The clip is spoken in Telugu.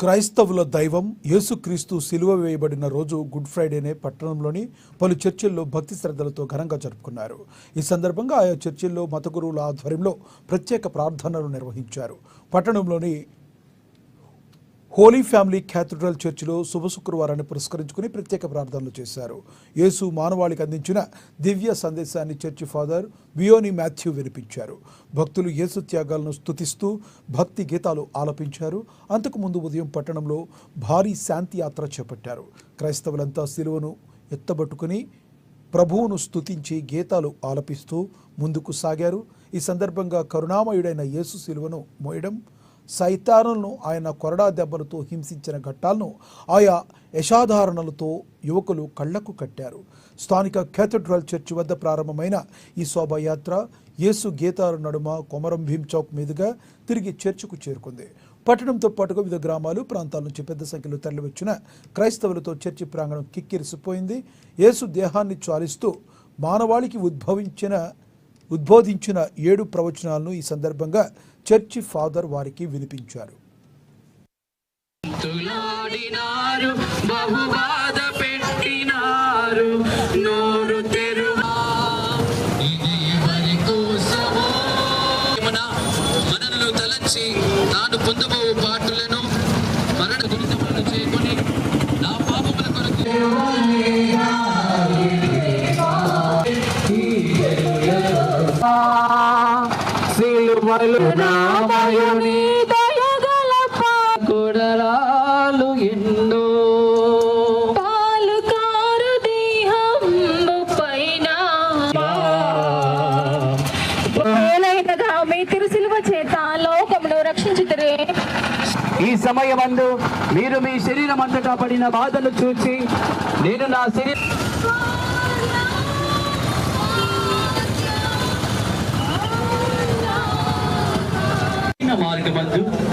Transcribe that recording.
క్రైస్తవుల దైవం యేసుక్రీస్తు సిలువ వేయబడిన రోజు గుడ్ ఫ్రైడేనే పట్టణంలోని పలు చర్చిల్లో భక్తి శ్రద్ధలతో ఘనంగా జరుపుకున్నారు. ఈ సందర్భంగా ఆయా చర్చిల్లో మత గురువుల ఆధ్వర్యంలో ప్రత్యేక ప్రార్థనలు నిర్వహించారు. పట్టణంలోని హోలీ ఫ్యామిలీ క్యాథడ్రల్ చర్చిలో శుభ శుక్రవారాన్ని పురస్కరించుకుని ప్రత్యేక ప్రార్థనలు చేశారు. యేసు మానవాళికి అందించిన దివ్య సందేశాన్ని చర్చి ఫాదర్ వియోని మాథ్యూ వినిపించారు. భక్తులు యేసు త్యాగాలను స్తుతిస్తూ భక్తి గీతాలు ఆలపించారు. అంతకుముందు ఉదయం పట్టణంలో భారీ శాంతి యాత్ర చేపట్టారు. క్రైస్తవులంతా సిలువను ఎత్తబట్టుకుని ప్రభువును స్తుతించి గీతాలు ఆలపిస్తూ ముందుకు సాగారు. ఈ సందర్భంగా కరుణామయుడైన యేసు సిలువను మోయడం, సైతానులను ఆయన కొరడా దెబ్బలతో హింసించిన ఘట్టాలను ఆయా యశాధారణలతో యువకులు కళ్లకు కట్టారు. స్థానిక క్యాథడ్రల్ చర్చి వద్ద ప్రారంభమైన ఈ శోభాయాత్ర యేసు గీతాల నడుమ కొమరం భీం చౌక్ మీదుగా తిరిగి చర్చికు చేరుకుంది. పట్టణంతో పాటుగా వివిధ గ్రామాలు, ప్రాంతాల నుంచి పెద్ద సంఖ్యలో తరలివచ్చిన క్రైస్తవులతో చర్చి ప్రాంగణం కిక్కిరిసిపోయింది. యేసు దేహాన్ని చాలిస్తూ మానవాళికి ఉద్బోధించిన 7 ప్రవచనాలను ఈ సందర్భంగా చర్చి ఫాదర్ వారికి వినిపించారు. నామయుని దయగల పాకుడరాలు ఎన్నో పాలుకారు దేహంబు పైన మేలైనగా మీ తిరుసిలువ చేత లోకమును రక్షించుదురే. ఈ సమయమందు మీరు మీ శరీరం అంతటా పడిన బాధలు చూచి నేను నా శరీరం మార్గమందు